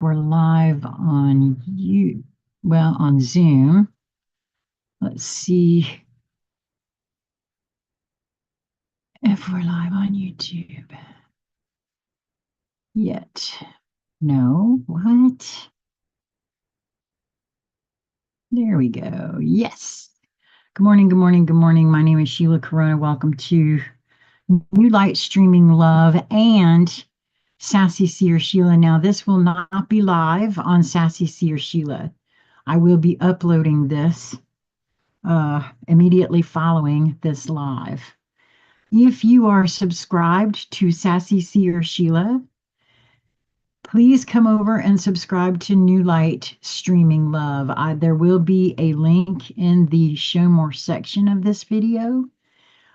We're live on on Zoom. Let's see if we're live on YouTube yet. No, what? There we go. Yes. Good morning, good morning, good morning. My name is Sheila Corona. Welcome to New Light Streaming Love and Sassy Seer Sheila. Now, this will not be live on Sassy Seer Sheila. I will be uploading this immediately following this live. If you are subscribed to Sassy Seer Sheila, please come over and subscribe to New Light Streaming Love. There will be a link in the Show More section of this video.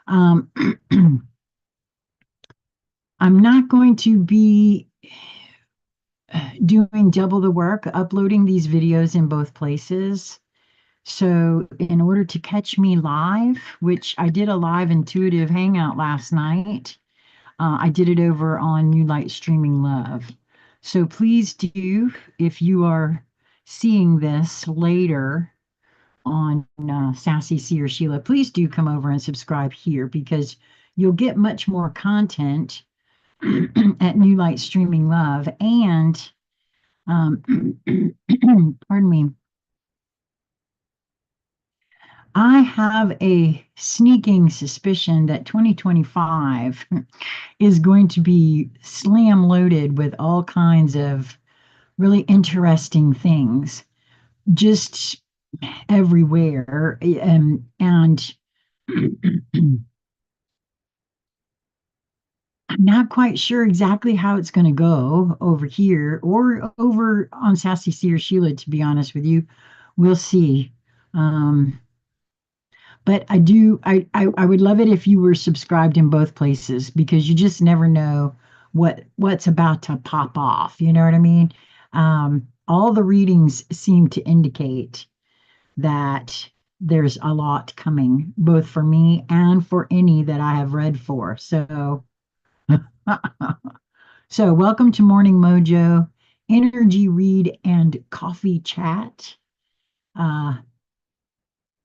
Um, I'm not going to be doing double the work, uploading these videos in both places. So in order to catch me live, which I did a live intuitive hangout last night, I did it over on New Light Streaming Love. So please do, if you are seeing this later on Sassy Seer Sheila, please do come over and subscribe here because you'll get much more content at New Light Streaming Love. And pardon me, I have a sneaking suspicion that 2025 is going to be slam loaded with all kinds of really interesting things just everywhere. And I'm not quite sure exactly how it's going to go over here or over on Sassy Seer Sheila, to be honest with you. We'll see. But I would love it if you were subscribed in both places because you just never know what's about to pop off. You know what I mean? All the readings seem to indicate that there's a lot coming, both for me and for any that I have read for. So, so welcome to Morning Mojo, Energy Read and Coffee Chat.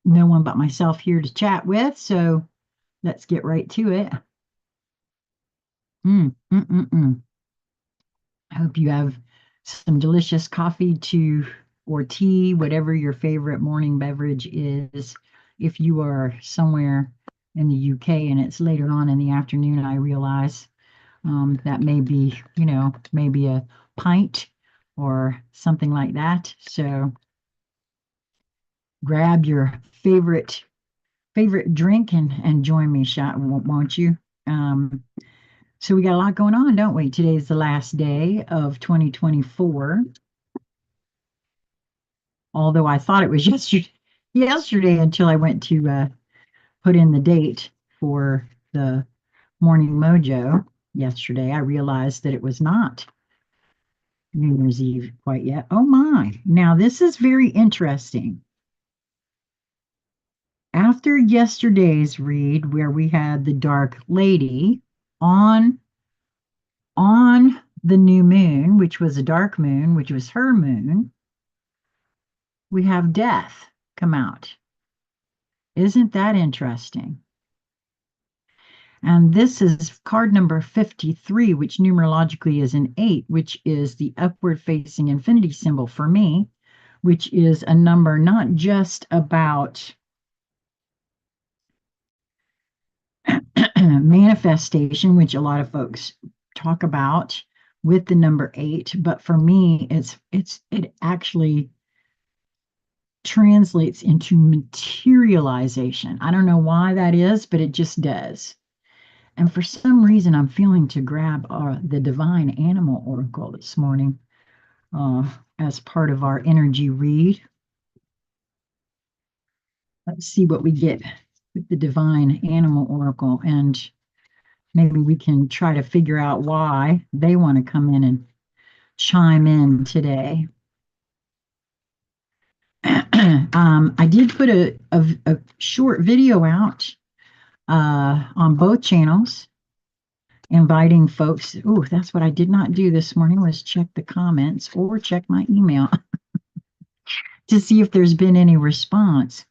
No one but myself here to chat with, so let's get right to it. Mm, mm, mm, mm. I hope you have some delicious coffee or tea, whatever your favorite morning beverage is. If you are somewhere in the UK and it's later on in the afternoon, I realize that may be, maybe a pint or something like that. So grab your favorite drink and join me, won't you? So we got a lot going on, don't we? Today's the last day of 2024. Although I thought it was yesterday until I went to put in the date for the Morning Mojo yesterday. I realized that it was not New Year's Eve quite yet. Oh my. Now this is very interesting. After yesterday's read where we had the Dark Lady on the new moon, which was a dark moon, which was her moon, we have death come out. Isn't that interesting? And this is card number 53, which numerologically is an 8, which is the upward facing infinity symbol for me, which is a number not just about manifestation, which a lot of folks talk about with the number 8, but for me it actually translates into materialization. I don't know why that is, but it just does. And for some reason, I'm feeling to grab the Divine Animal Oracle this morning as part of our energy read. Let's see what we get with the Divine Animal Oracle, and maybe we can try to figure out why they want to come in and chime in today. I did put a short video out on both channels inviting folks. Oh, that's what I did not do this morning was check the comments or check my email to see if there's been any response.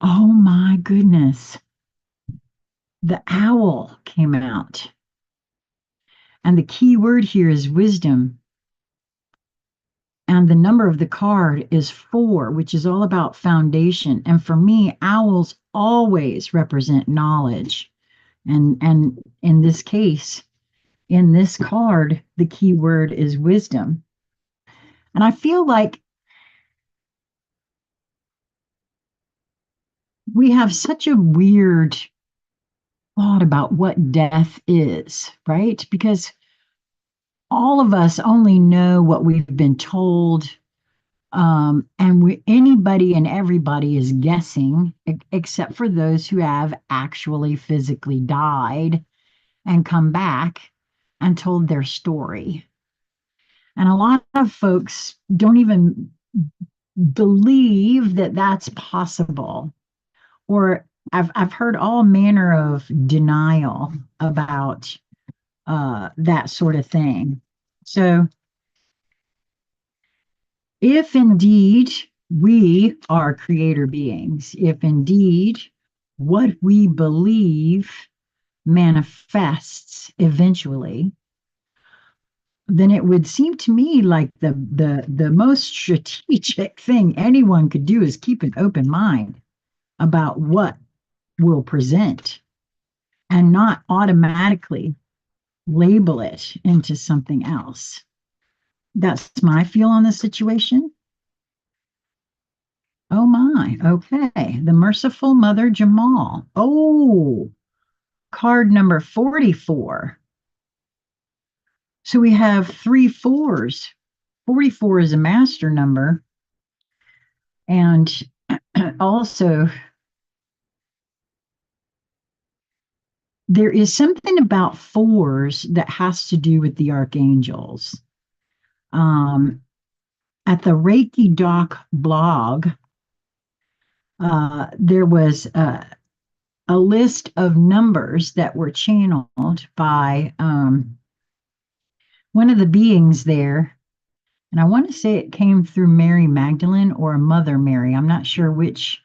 Oh my goodness. The owl came out. And the key word here is wisdom. And the number of the card is 4, which is all about foundation. And for me, owls always represent knowledge. And in this case, in this card, the key word is wisdom. And I feel like we have such a weird thought about what death is, right? Because all of us only know what we've been told, anybody and everybody is guessing, except for those who have actually physically died and come back and told their story. And a lot of folks don't even believe that that's possible. Or I've heard all manner of denial about that sort of thing. So if indeed we are creator beings, if indeed what we believe manifests eventually, then it would seem to me like the most strategic thing anyone could do is keep an open mind about what will present and not automatically label it into something else. That's my feel on the situation. Oh my, okay. The Merciful Mother Jamal. Oh, card number 44. So we have 3 4s. 44 is a master number. And also, there is something about 4s that has to do with the archangels. At the Reiki Doc blog, there was a list of numbers that were channeled by one of the beings there. And I want to say it came through Mary Magdalene or Mother Mary. I'm not sure which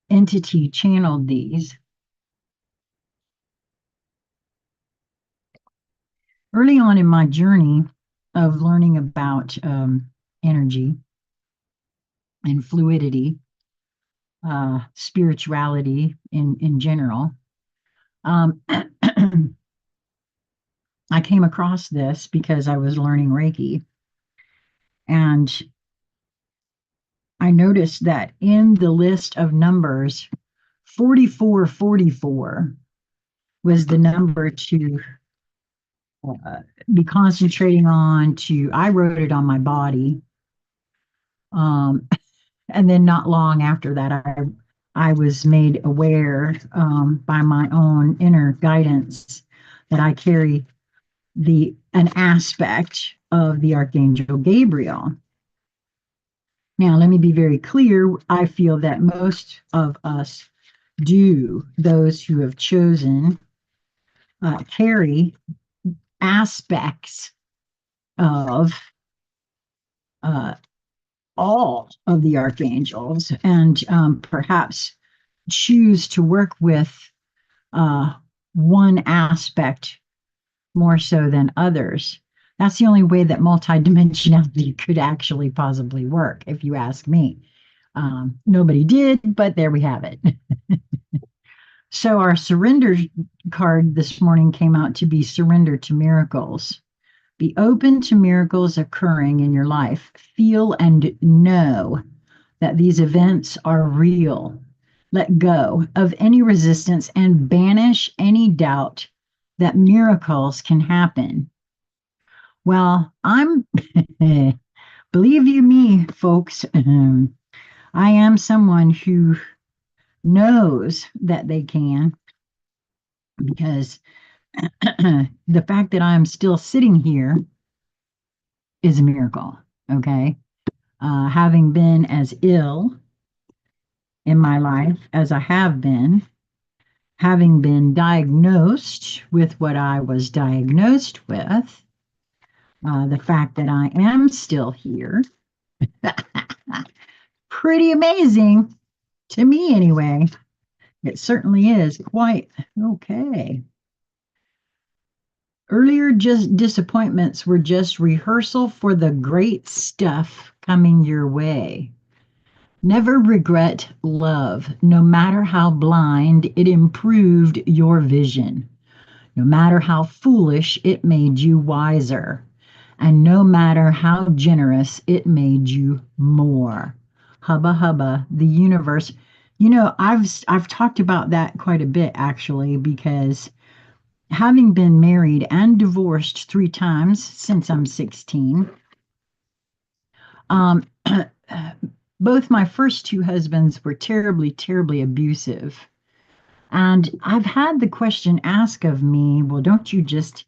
entity channeled these. Early on in my journey of learning about energy and fluidity, spirituality in general, I came across this because I was learning Reiki. And I noticed that in the list of numbers, 4444 was the number to be concentrating on. I wrote it on my body. And then not long after that, I was made aware by my own inner guidance that I carry an aspect of the Archangel Gabriel. Now, let me be very clear. I feel that most of us do, those who have chosen, carry aspects of all of the archangels and perhaps choose to work with one aspect more so than others. That's the only way that multidimensionality could actually possibly work, if you ask me. Nobody did, but there we have it. So our surrender card this morning came out to be surrender to miracles. Be open to miracles occurring in your life. Feel and know that these events are real. Let go of any resistance and banish any doubt that miracles can happen. Well, believe you me, folks, I am someone who knows that they can, because the fact that I'm still sitting here is a miracle, okay? Having been as ill in my life as I have been, Having been diagnosed with what I was diagnosed with, the fact that I am still here, pretty amazing to me anyway. It certainly is quite okay. Earlier just disappointments were just rehearsal for the great stuff coming your way. Never regret love, no matter how blind it improved your vision, no matter how foolish it made you wiser, and no matter how generous it made you more. Hubba hubba, the universe. I've talked about that quite a bit actually, because having been married and divorced 3 times since I'm 16, um, both my first two husbands were terribly, terribly abusive. And I've had the question asked of me, well, don't you just,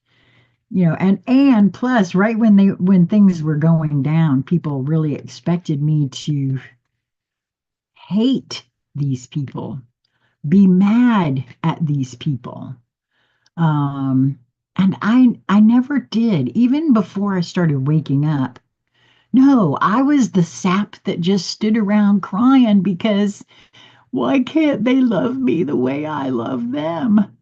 and plus, right when things were going down, people really expected me to hate these people, be mad at these people. Um, and I never did, even before I started waking up. No, I was the sap that just stood around crying because why can't they love me the way I love them?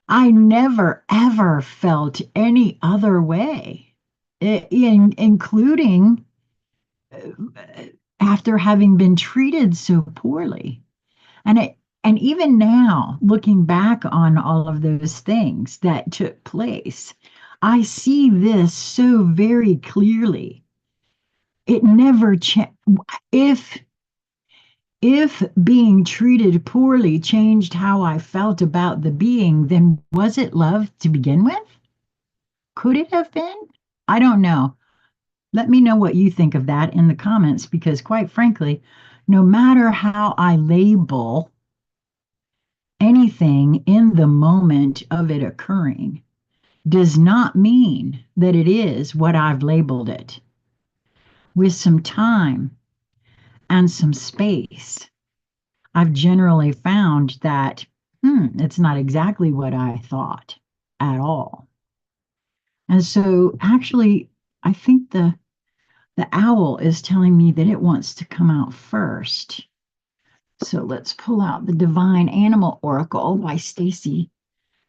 I never ever felt any other way, including after having been treated so poorly. And even now, looking back on all of those things that took place, I see this so very clearly. It never if being treated poorly changed how I felt about the being, then was it love to begin with? Could it have been? I don't know. Let me know what you think of that in the comments, because quite frankly, no matter how I label anything in the moment of it occurring, does not mean that it is what I've labeled it. With some time and some space, I've generally found that it's not exactly what I thought at all. And so actually, I think the owl is telling me that it wants to come out first. So let's pull out the Divine Animal Oracle by Stacy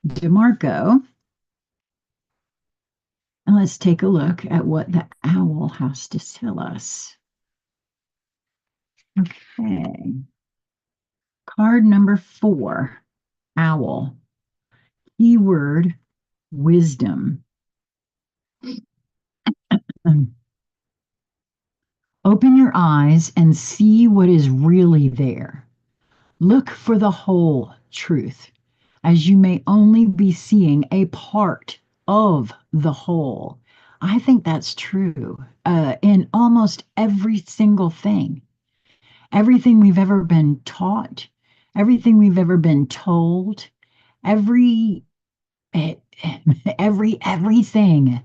DeMarco. And let's take a look at what the owl has to tell us. Okay. Card number 4, owl. Keyword, wisdom. Open your eyes and see what is really there. Look for the whole truth, as you may only be seeing a part of the whole. I think that's true in almost every single thing. Everything we've ever been taught, everything we've ever been told, every eh, everything.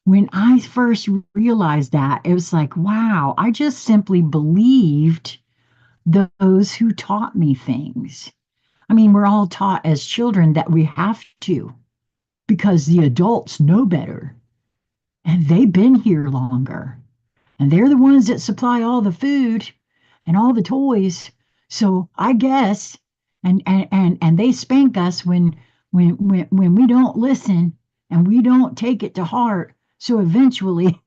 When I first realized that, it was like, wow, I just simply believed those who taught me things. I mean, we're all taught as children that we have to because the adults know better and they've been here longer and they're the ones that supply all the food and all the toys. So I guess, and they spank us when we don't listen and we don't take it to heart. So eventually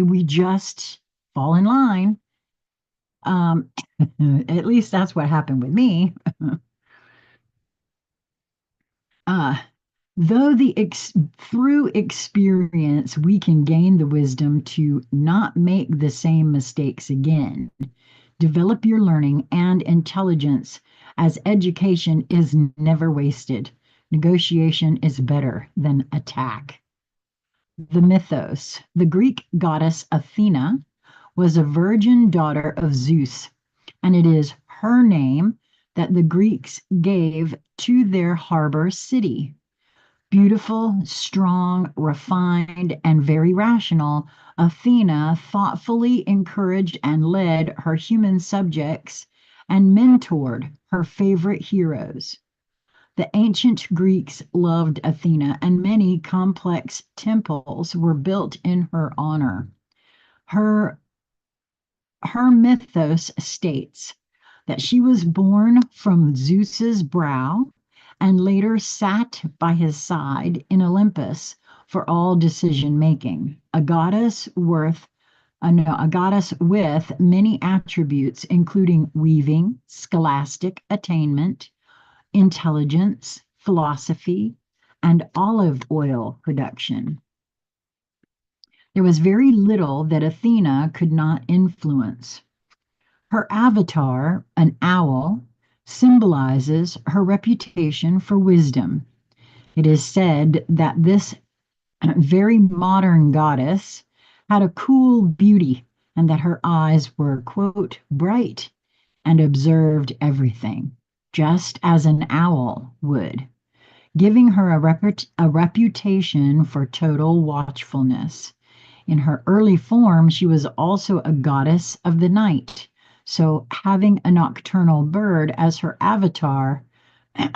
we just fall in line. At least that's what happened with me. Uh, though through experience we can gain the wisdom to not make the same mistakes again. Develop your learning and intelligence, as education is never wasted. Negotiation is better than attack. The mythos. The Greek goddess Athena was a virgin daughter of Zeus, and it is her name that the Greeks gave to their harbor city. Beautiful, strong, refined, and very rational, Athena thoughtfully encouraged and led her human subjects and mentored her favorite heroes. The ancient Greeks loved Athena, and many complex temples were built in her honor. Her, her mythos states that she was born from Zeus's brow and later sat by his side in Olympus for all decision making. A goddess with many attributes, including weaving, scholastic attainment, intelligence, philosophy, and olive oil production. There was very little that Athena could not influence. Her avatar, an owl, symbolizes her reputation for wisdom. It is said that this very modern goddess had a cool beauty and that her eyes were, quote, bright and observed everything, just as an owl would, giving her a reputation for total watchfulness. In her early form, she was also a goddess of the night. So having a nocturnal bird as her avatar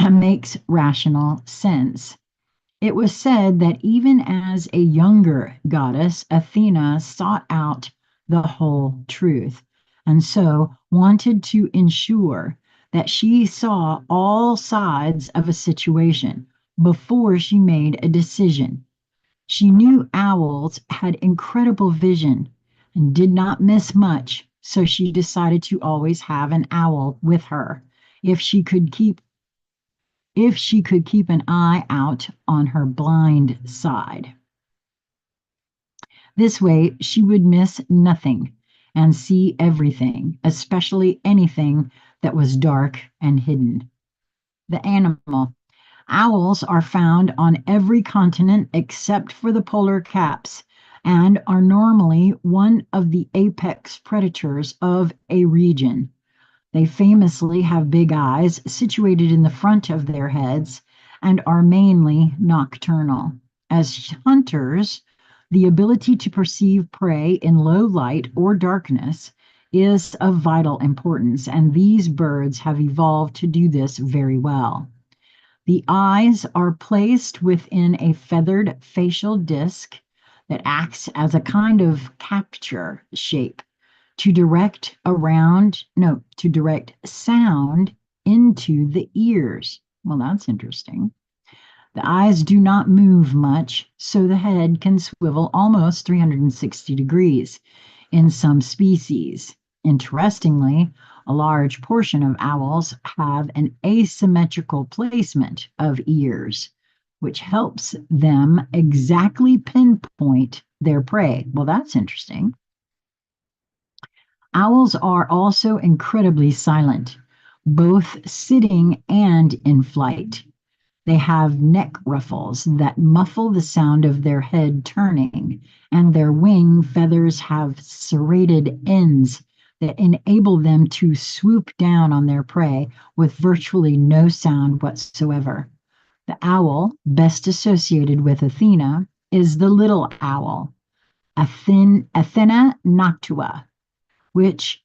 makes rational sense. It was said that even as a younger goddess, Athena sought out the whole truth, and so wanted to ensure that she saw all sides of a situation before she made a decision. She knew owls had incredible vision and did not miss much, so she decided to always have an owl with her if she could keep an eye out on her blind side. This way, she would miss nothing and see everything, especially anything that was dark and hidden. The animal. Owls are found on every continent except for the polar caps and are normally one of the apex predators of a region. They famously have big eyes situated in the front of their heads and are mainly nocturnal. As hunters, the ability to perceive prey in low light or darkness is of vital importance, and these birds have evolved to do this very well. The eyes are placed within a feathered facial disc that acts as a kind of capture shape to direct sound into the ears. Well, that's interesting. The eyes do not move much, so the head can swivel almost 360 degrees in some species. Interestingly, a large portion of owls have an asymmetrical placement of ears, which helps them exactly pinpoint their prey. Well, that's interesting. Owls are also incredibly silent, both sitting and in flight. They have neck ruffles that muffle the sound of their head turning, and their wing feathers have serrated ends that enable them to swoop down on their prey with virtually no sound whatsoever. The owl, best associated with Athena, is the little owl, Athena noctua, which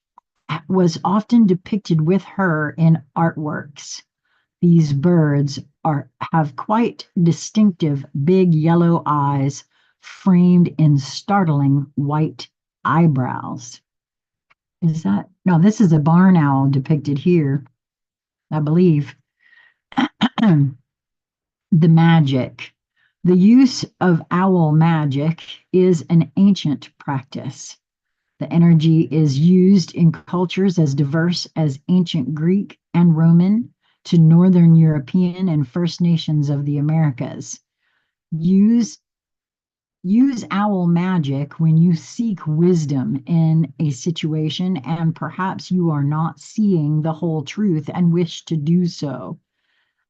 was often depicted with her in artworks. These birds have quite distinctive big yellow eyes framed in startling white eyebrows. No, this is a barn owl depicted here, I believe. The magic. The use of owl magic is an ancient practice. The energy is used in cultures as diverse as ancient Greek and Roman to Northern European and First Nations of the Americas. Use owl magic when you seek wisdom in a situation and perhaps you are not seeing the whole truth and wish to do so.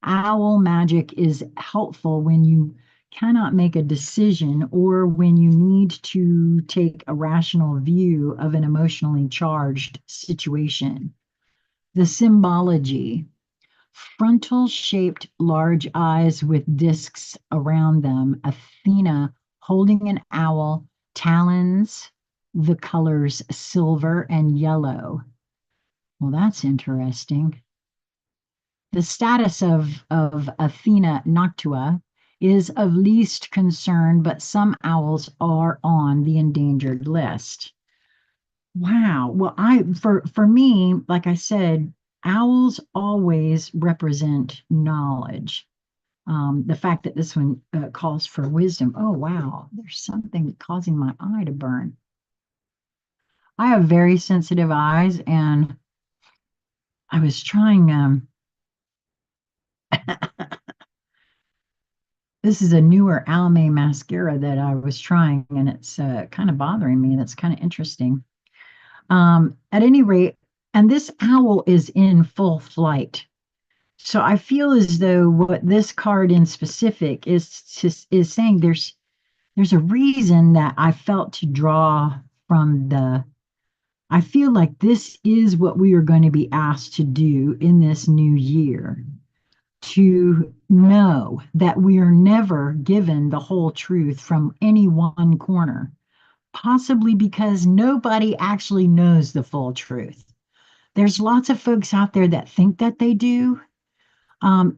Owl magic is helpful when you cannot make a decision or when you need to take a rational view of an emotionally charged situation. The symbology. Frontal-shaped large eyes with discs around them, Athena holding an owl, talons, the colors silver and yellow. Well, that's interesting. The status of Athena noctua is of least concern, but some owls are on the endangered list. Wow. Well, for me, like I said, owls always represent knowledge. The fact that this one calls for wisdom. Oh, wow. There's something causing my eye to burn. I have very sensitive eyes, and I was trying. This is a newer Almay mascara that I was trying, and it's kind of bothering me. That's kind of interesting. At any rate, and this owl is in full flight. So I feel as though what this card in specific is saying there's a reason that I felt to draw from the. I feel like this is what we are going to be asked to do in this new year, to know that we are never given the whole truth from any one corner, possibly because nobody actually knows the full truth. There's lots of folks out there that think that they do.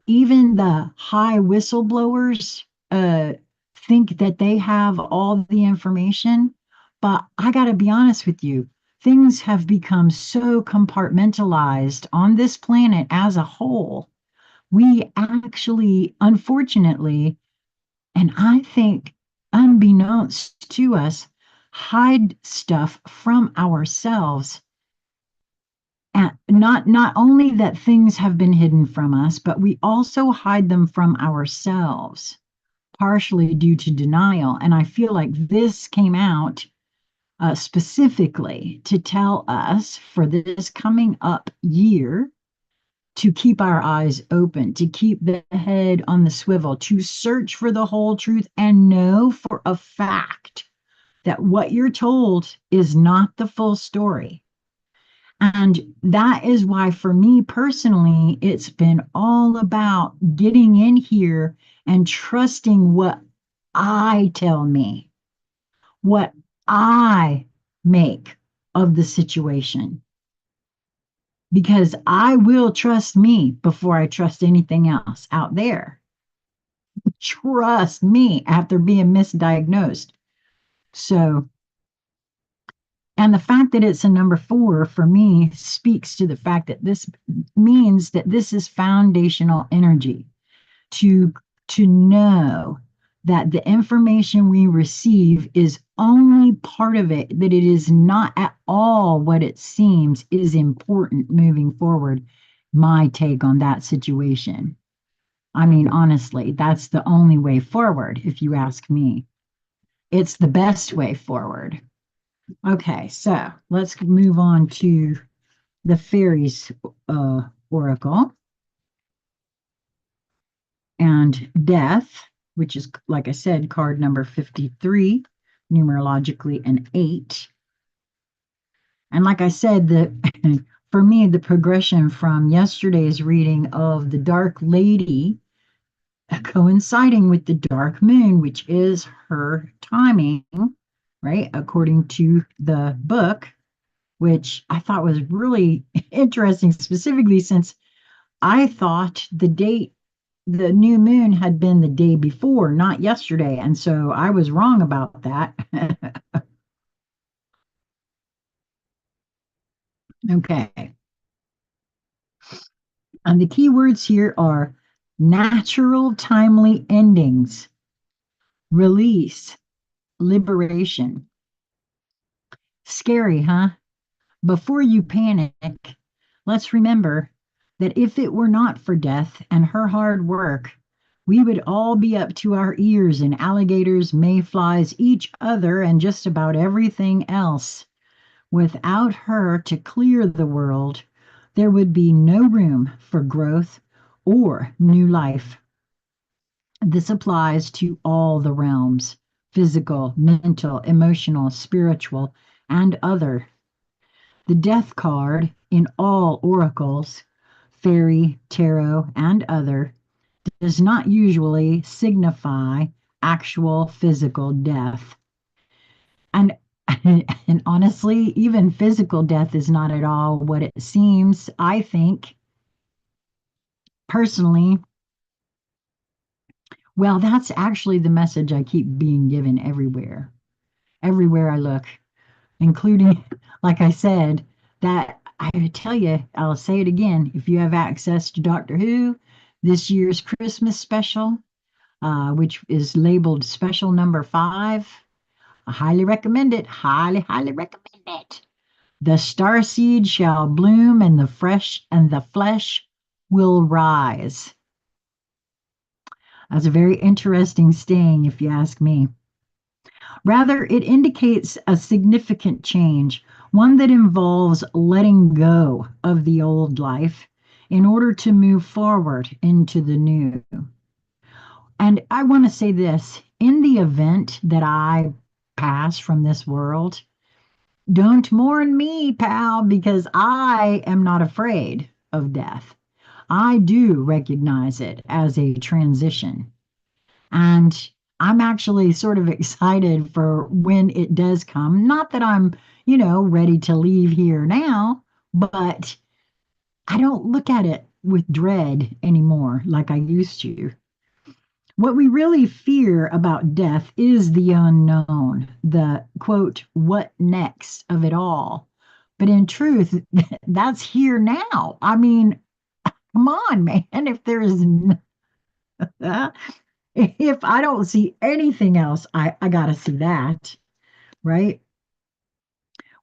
Even the high whistleblowers think that they have all the information. But I got to be honest with you, things have become so compartmentalized on this planet as a whole. We actually, unfortunately, and I think unbeknownst to us, hide stuff from ourselves. And not only that things have been hidden from us, but we also hide them from ourselves, partially due to denial. And I feel like this came out specifically to tell us for this coming up year to keep our eyes open, to keep the head on the swivel, to search for the whole truth and know for a fact that what you're told is not the full story. And that is why, for me personally, it's been all about getting in here and trusting what I tell me, what I make of the situation. Because I will trust me before I trust anything else out there. Trust me after being misdiagnosed. So, and the fact that it's a number 4 for me speaks to the fact that this means that this is foundational energy to know that the information we receive is only part of it, that it is not at all what it seems is important moving forward. My take on that situation. I mean, honestly, that's the only way forward, if you ask me. It's the best way forward. Okay, so let's move on to the fairies oracle and death, which is, like I said, card number 53, numerologically an 8. And like I said, for me, the progression from yesterday's reading of the Dark Lady coinciding with the dark moon, which is her timing, right? According to the book, which I thought was really interesting, specifically since I thought the new moon had been the day before, not yesterday. And so I was wrong about that. Okay. And the key words here are natural, timely endings, release, liberation. Scary, huh? Before you panic, let's remember that if it were not for death and her hard work, we would all be up to our ears in alligators, mayflies, each other, and just about everything else. Without her to clear the world, there would be no room for growth or new life. This applies to all the realms: physical, mental, emotional, spiritual, and other. The death card in all oracles, fairy, tarot, and other, does not usually signify actual physical death. And And honestly, even physical death is not at all what it seems. I think personally, well, that's actually the message I keep being given everywhere I look, including, like I said, that I tell you, I'll say it again. If you have access to Doctor Who, this year's Christmas special, which is labeled special number 5, I highly recommend it. Highly, highly recommend it. The star seed shall bloom, and the flesh will rise. That's a very interesting saying, if you ask me. Rather, it indicates a significant change, one that involves letting go of the old life in order to move forward into the new. And I want to say this, in the event that I pass from this world, don't mourn me, pal, because I am not afraid of death. I do recognize it as a transition. And I'm actually sort of excited for when it does come. Not that I'm, ready to leave here now, but I don't look at it with dread anymore like I used to. What we really fear about death is the unknown, the quote, what next of it all. But in truth, that's here now. I mean, come on, man. If there is, if I don't see anything else, I got to see that, right?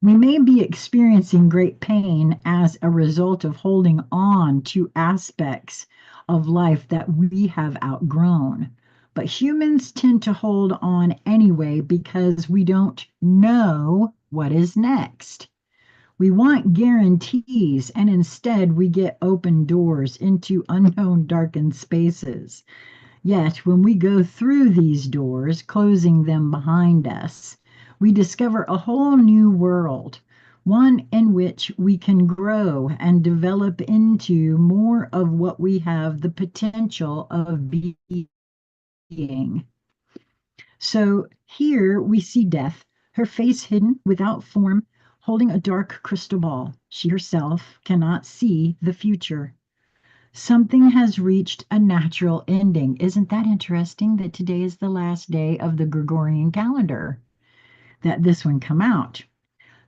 We may be experiencing great pain as a result of holding on to aspects of life that we have outgrown. But humans tend to hold on anyway because we don't know what is next. We want guarantees, and instead we get open doors into unknown darkened spaces. Yet, when we go through these doors, closing them behind us, we discover a whole new world, one in which we can grow and develop into more of what we have the potential of being. So here we see Death, her face hidden without form, holding a dark crystal ball. She herself cannot see the future. Something has reached a natural ending. Isn't that interesting that today is the last day of the Gregorian calendar that this one come out?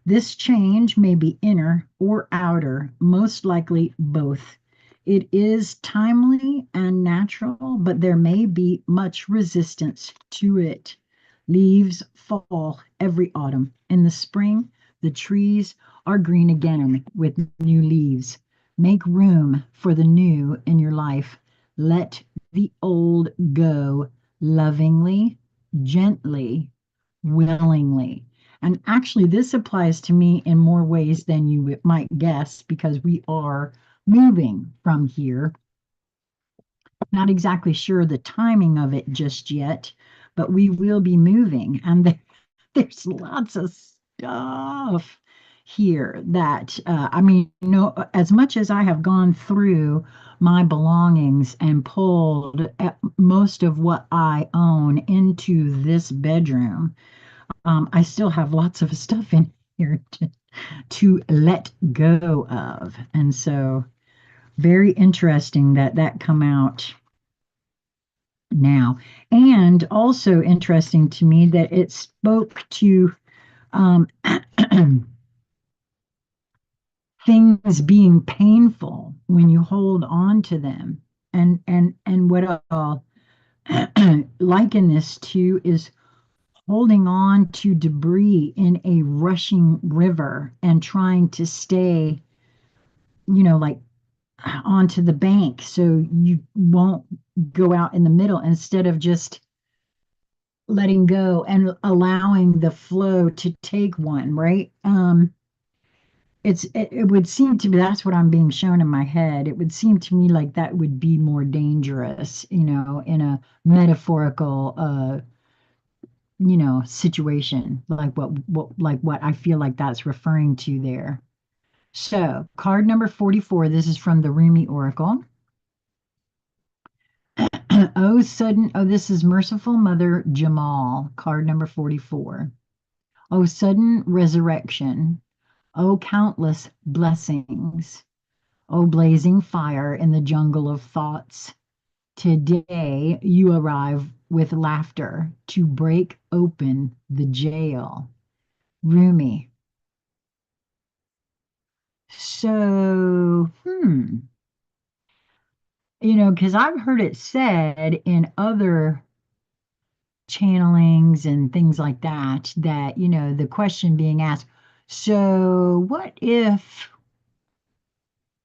This change may be inner or outer, most likely both. It is timely and natural, but there may be much resistance to it. Leaves fall every autumn. In the spring, the trees are green again with new leaves. Make room for the new in your life. Let the old go lovingly, gently, willingly. And actually, this applies to me in more ways than you might guess because we are moving from here. Not exactly sure the timing of it just yet, but we will be moving. And there's lots of stuff here that, I mean, as much as I have gone through my belongings and pulled most of what I own into this bedroom, I still have lots of stuff in here to let go of. And so very interesting that that come out now. And also interesting to me that it spoke to um, things being painful when you hold on to them. And what I'll liken this to is holding on to debris in a rushing river and trying to stay, like onto the bank so you won't go out in the middle instead of just letting go and allowing the flow to take one, right? It would seem to me that's what I'm being shown in my head. It would seem to me like that would be more dangerous, in a metaphorical situation, like what I feel like that's referring to there. So, card number 44, this is from the Rumi Oracle. Oh, this is Merciful Mother Jamal, card number 44. O sudden resurrection, O countless blessings, O blazing fire in the jungle of thoughts. Today you arrive with laughter to break open the jail. Rumi. So, because I've heard it said in other channelings and things like that, that, the question being asked, so what if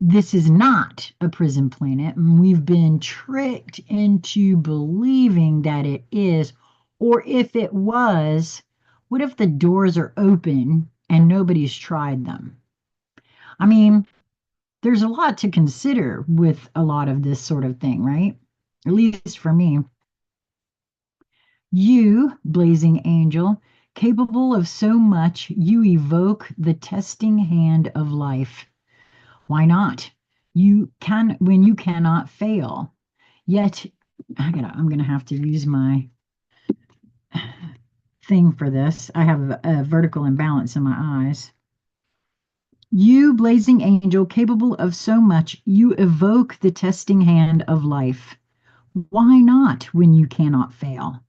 this is not a prison planet and we've been tricked into believing that it is? Or if it was, what if the doors are open and nobody's tried them? I mean, there's a lot to consider with a lot of this sort of thing, right? At least for me. You, blazing angel, capable of so much, you evoke the testing hand of life. Why not? You can when you cannot fail. Yet I'm gonna have to use my thing for this. I have a vertical imbalance in my eyes. You, blazing angel, capable of so much, you evoke the testing hand of life. Why not when you cannot fail?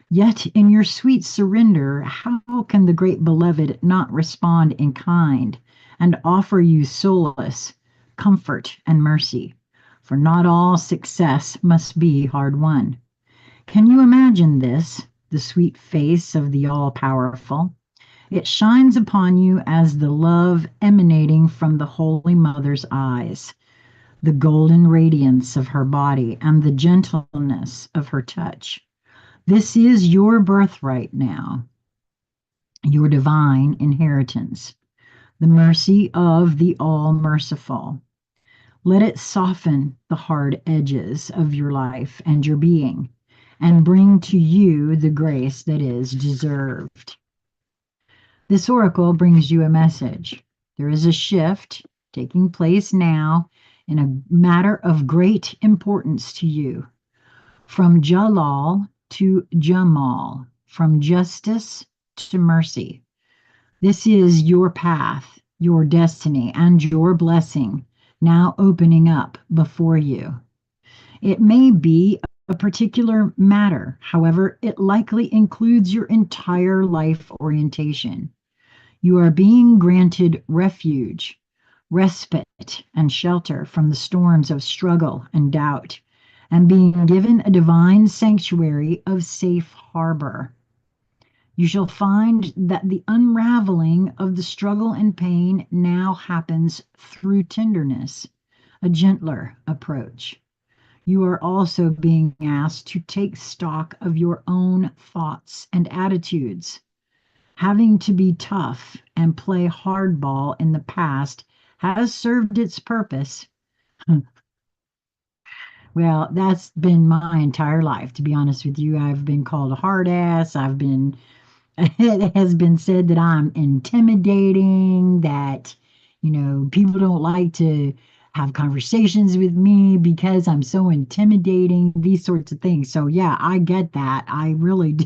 Yet in your sweet surrender, how can the great beloved not respond in kind and offer you solace, comfort, and mercy? For not all success must be hard won. Can you imagine this, the sweet face of the all powerful? It shines upon you as the love emanating from the Holy Mother's eyes, the golden radiance of her body, and the gentleness of her touch. This is your birthright now, your divine inheritance, the mercy of the All Merciful. Let it soften the hard edges of your life and your being, and bring to you the grace that is deserved. This oracle brings you a message. There is a shift taking place now in a matter of great importance to you. From Jalal to Jamal, from justice to mercy. This is your path, your destiny, and your blessing now opening up before you. It may be a particular matter, however, it likely includes your entire life orientation. You are being granted refuge, respite, and shelter from the storms of struggle and doubt, and being given a divine sanctuary of safe harbor. You shall find that the unraveling of the struggle and pain now happens through tenderness, a gentler approach. You are also being asked to take stock of your own thoughts and attitudes. Having to be tough and play hardball in the past has served its purpose. Well, that's been my entire life, to be honest with you. I've been called a hard ass. It has been said that I'm intimidating, that, people don't like to have conversations with me because I'm so intimidating, these sorts of things. So, yeah, I get that. I really do.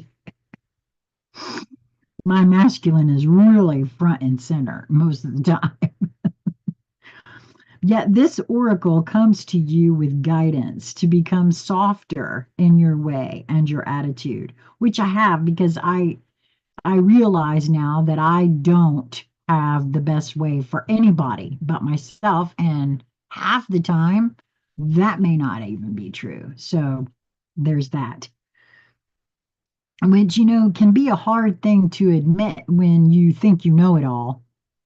My masculine is really front and center most of the time. Yet this oracle comes to you with guidance to become softer in your way and your attitude, which I have because I realize now that I don't have the best way for anybody but myself, and half the time that may not even be true. So there's that. Which, can be a hard thing to admit when you think you know it all.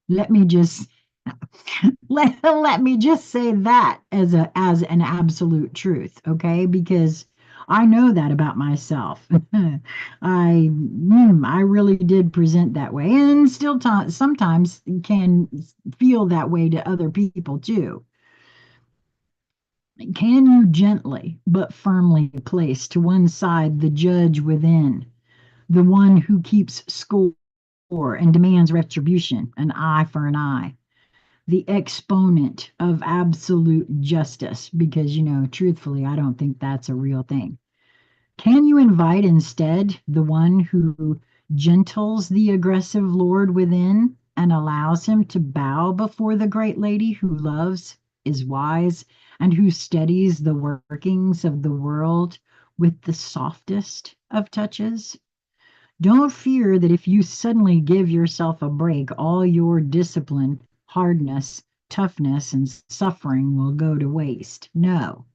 Let me just let me just say that as an absolute truth, okay? Because I know that about myself. I really did present that way, and still sometimes can feel that way to other people too. Can you gently but firmly place to one side the judge within, the one who keeps score and demands retribution, an eye for an eye? The exponent of absolute justice, because, truthfully, I don't think that's a real thing. Can you invite instead the one who gentles the aggressive lord within and allows him to bow before the great lady who loves, is wise, and who steadies the workings of the world with the softest of touches. Don't fear that if you suddenly give yourself a break, all your discipline, hardness, toughness, and suffering will go to waste. No,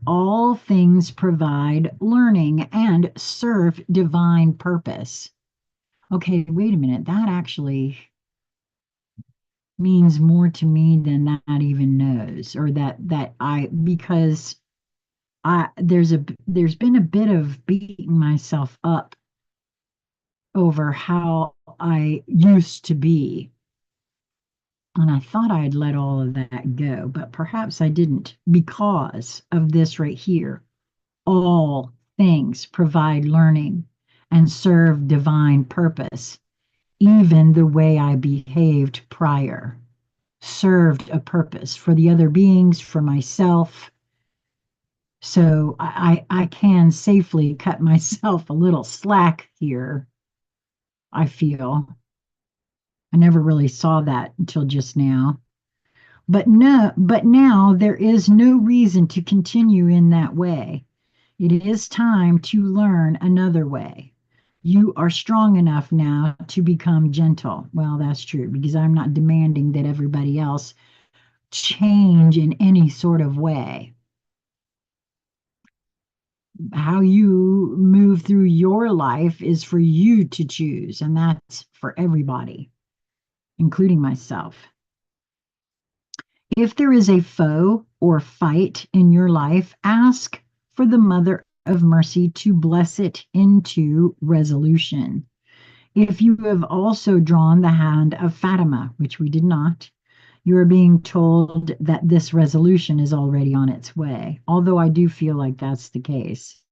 all things provide learning and serve divine purpose. Okay, wait a minute. That actually means more to me than that even knows, or that I because there's been a bit of beating myself up over how I used to be. And I thought I had let all of that go, but perhaps I didn't because of this right here. All things provide learning and serve divine purpose. Even the way I behaved prior served a purpose for the other beings, for myself. So I can safely cut myself a little slack here, I feel. I never really saw that until just now. But no, but now there is no reason to continue in that way. It is time to learn another way. You are strong enough now to become gentle. Well, that's true because I'm not demanding that everybody else change in any sort of way. How you move through your life is for you to choose, and that's for everybody, including myself. If there is a foe or fight in your life, ask for the Mother of Mercy to bless it into resolution. If you have also drawn the hand of Fatima, which we did not, you are being told that this resolution is already on its way, although I do feel like that's the case.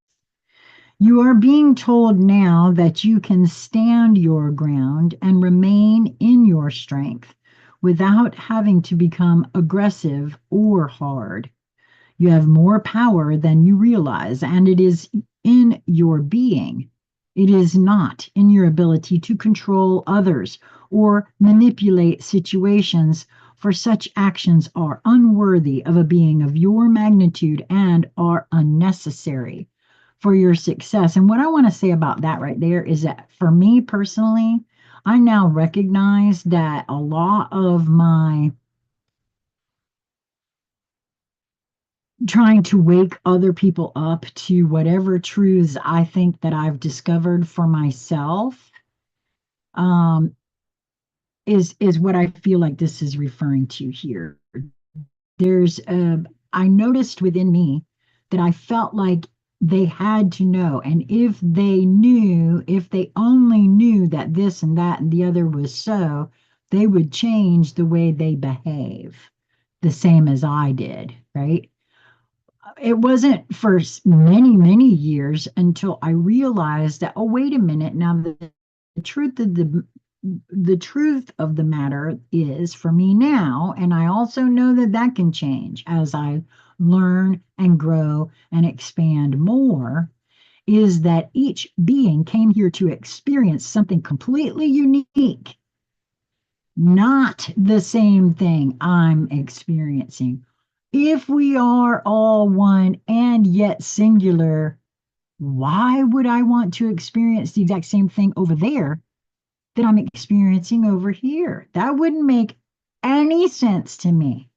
You are being told now that you can stand your ground and remain in your strength without having to become aggressive or hard. You have more power than you realize, and it is in your being. It is not in your ability to control others or manipulate situations, for such actions are unworthy of a being of your magnitude and are unnecessary for your success. And what I want to say about that right there is that for me personally, I now recognize that a lot of my trying to wake other people up to whatever truths I think that I've discovered for myself um, is what I feel like this is referring to here. There's I noticed within me that I felt like they had to know, and if they knew, if they only knew that this and that and the other was so, they would change the way they behave, the same as I did, right? It wasn't for many, many years until I realized that, oh, wait a minute, now the truth of the truth of the matter is for me now, and I also know that that can change as I learn and grow and expand more, is that each being came here to experience something completely unique, not the same thing I'm experiencing. If we are all one and yet singular, why would I want to experience the exact same thing over there that I'm experiencing over here? That wouldn't make any sense to me.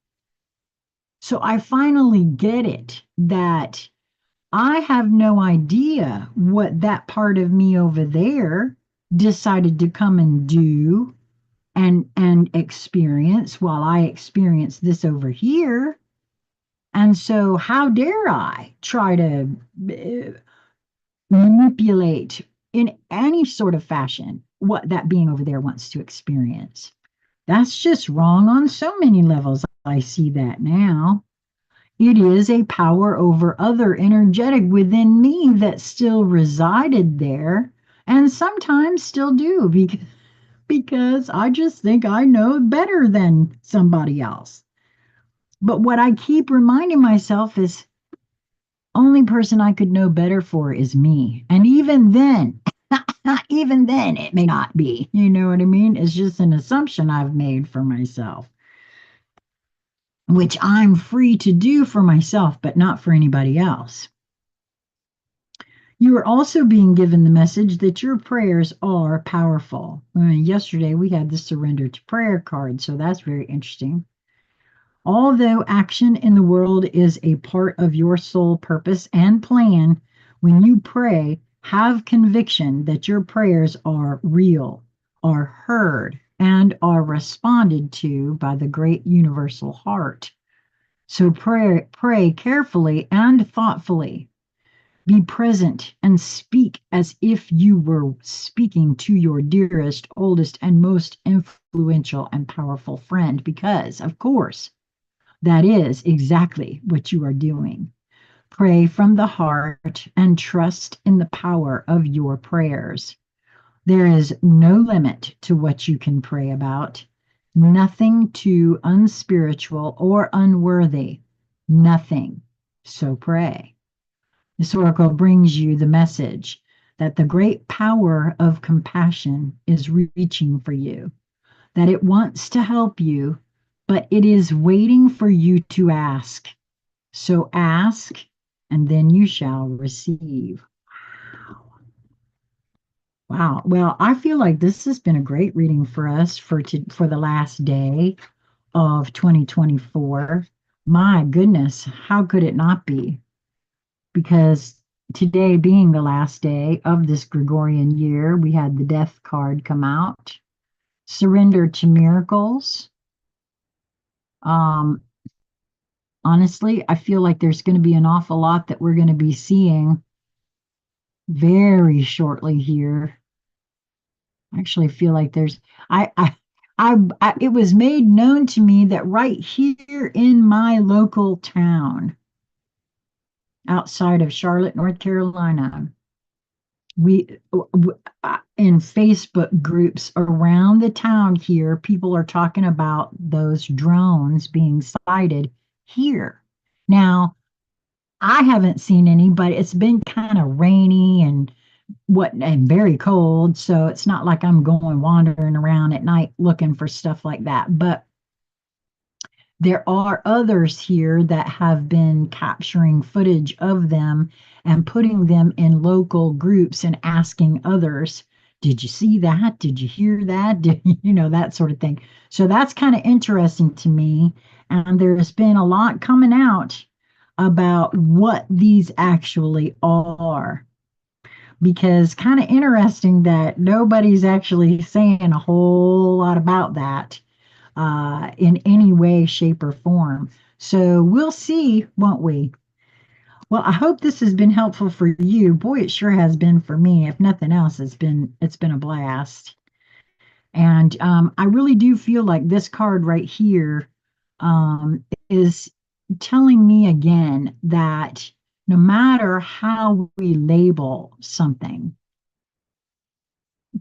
So I finally get it that I have no idea what that part of me over there decided to come and do and experience while I experience this over here. And so how dare I try to manipulate in any sort of fashion what that being over there wants to experience? That's just wrong on so many levels. I see that now. It is a power over other energetic within me that still resided there and sometimes still do because I just think I know better than somebody else. But what I keep reminding myself is only person I could know better for is me. And even then, Even then, it may not be. You know what I mean? It's just an assumption I've made for myself, which I'm free to do for myself, but not for anybody else. You are also being given the message that your prayers are powerful. Yesterday, we had the surrender to prayer card, so that's very interesting. Although action in the world is a part of your soul purpose and plan, when you pray, have conviction that your prayers are real, are heard, and are responded to by the great universal heart. So pray carefully and thoughtfully. Be present and speak as if you were speaking to your dearest, oldest, and most influential and powerful friend, because, of course, that is exactly what you are doing. Pray from the heart and trust in the power of your prayers. There is no limit to what you can pray about, nothing too unspiritual or unworthy, nothing. So pray. This oracle brings you the message that the great power of compassion is reaching for you, that it wants to help you, but it is waiting for you to ask. So ask, and then you shall receive. Wow. Well, I feel like this has been a great reading for us for the last day of 2024. My goodness, how could it not be? Because today being the last day of this Gregorian year, we had the death card come out, surrender to miracles. Um, Honestly, I feel like there's going to be an awful lot that we're going to be seeing very shortly here. I actually feel like it was made known to me that right here in my local town, outside of Charlotte, North Carolina, we in Facebook groups around the town here, people are talking about those drones being sighted here. Now, I haven't seen any, but it's been kind of rainy and very cold, so it's not like I'm going wandering around at night looking for stuff like that. But there are others here that have been capturing footage of them and putting them in local groups and asking others, did you see that? Did you hear that? That sort of thing. So that's kind of interesting to me. And there's been a lot coming out about what these actually are. Because kind of interesting that nobody's actually saying a whole lot about that in any way, shape, or form. So we'll see, won't we? Well, I hope this has been helpful for you. Boy, it sure has been for me. If nothing else, it's been a blast. And I really do feel like this card right here is telling me again that no matter how we label something,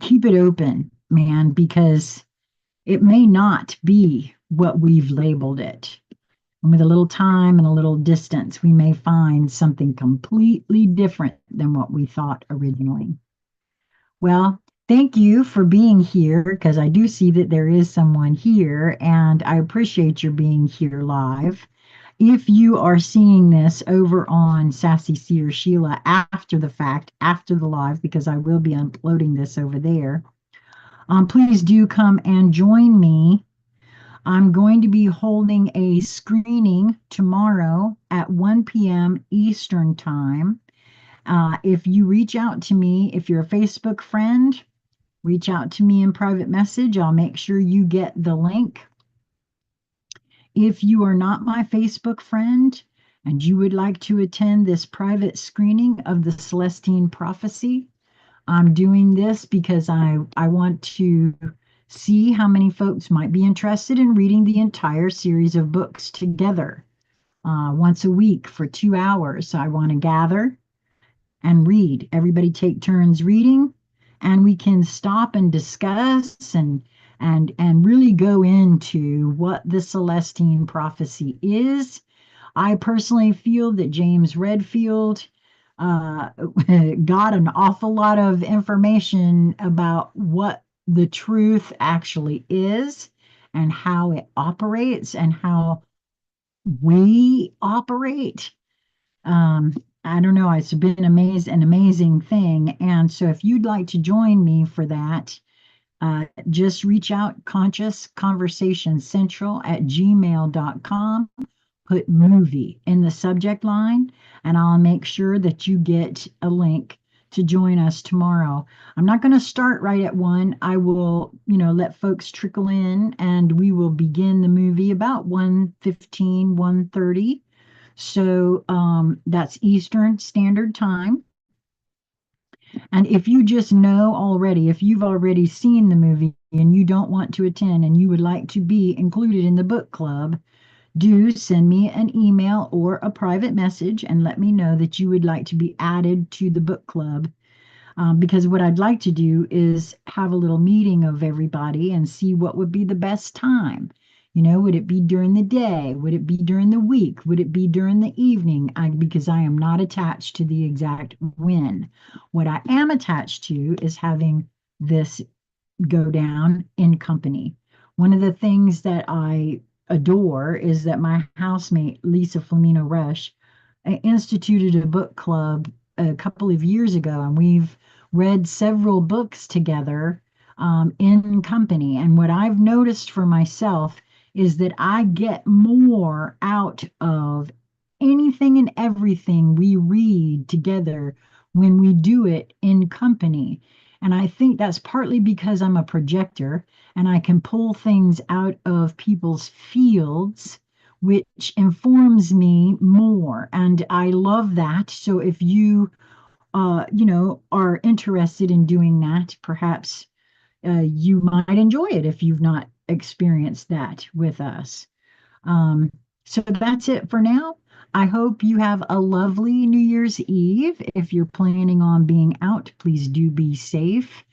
keep it open, man, because it may not be what we've labeled it. And with a little time and a little distance, we may find something completely different than what we thought originally. Well, thank you for being here because I do see that there is someone here, and I appreciate your being here live. If you are seeing this over on Sassy Seer Sheila after the fact, after the live, because I will be uploading this over there, please do come and join me. I'm going to be holding a screening tomorrow at 1 p.m. Eastern Time. If you reach out to me, if you're a Facebook friend, reach out to me in private message. I'll make sure you get the link. If you are not my Facebook friend and you would like to attend this private screening of the Celestine Prophecy, I'm doing this because I want to see how many folks might be interested in reading the entire series of books together once a week for 2 hours. So I want to gather and read. Everybody take turns reading, and we can stop and discuss and really go into what the Celestine Prophecy is. I personally feel that James Redfield uh, got an awful lot of information about what the truth actually is and how it operates and how we operate. Um, I don't know. It's been an amazing thing. And so if you'd like to join me for that, just reach out conscious conversation central at gmail.com, put movie in the subject line, and I'll make sure that you get a link to join us tomorrow. I'm not going to start right at 1. I will, let folks trickle in and we will begin the movie about 1:15, 1:30. So that's Eastern Standard Time. And if you just know already, if you've already seen the movie and you don't want to attend and you would like to be included in the book club, do send me an email or a private message and let me know that you would like to be added to the book club. Because what I'd like to do is have a little meeting of everybody and see what would be the best time. Would it be during the day? Would it be during the week? Would it be during the evening? Because I am not attached to the exact when. What I am attached to is having this go down in company. One of the things that I adore is that my housemate, Lisa Flamino Rush, instituted a book club a couple of years ago, and we've read several books together in company. And what I've noticed for myself is that I get more out of anything and everything we read together when we do it in company. And I think that's partly because I'm a projector and I can pull things out of people's fields, which informs me more. And I love that. So if you, are interested in doing that, perhaps you might enjoy it if you've not experienced that with us. Um, so that's it for now. I hope you have a lovely New Year's Eve. If you're planning on being out, please do be safe.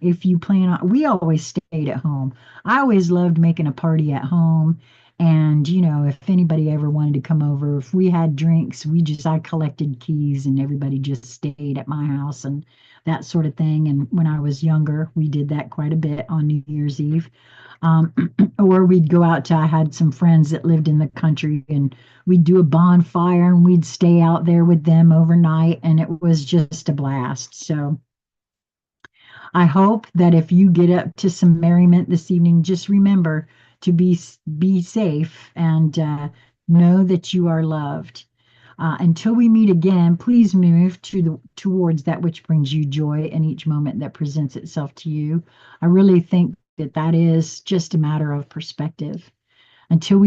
If you plan on, we always stayed at home. I always loved making a party at home. And, if anybody ever wanted to come over, if we had drinks, I collected keys and everybody just stayed at my house and that sort of thing. And when I was younger, we did that quite a bit on New Year's Eve. Um, or we'd go out to, I had some friends that lived in the country and we'd do a bonfire and we'd stay out there with them overnight. And it was just a blast. So, I hope that if you get up to some merriment this evening, just remember to be safe and know that you are loved. Until we meet again, please move towards that which brings you joy in each moment that presents itself to you. I really think that is just a matter of perspective. Until we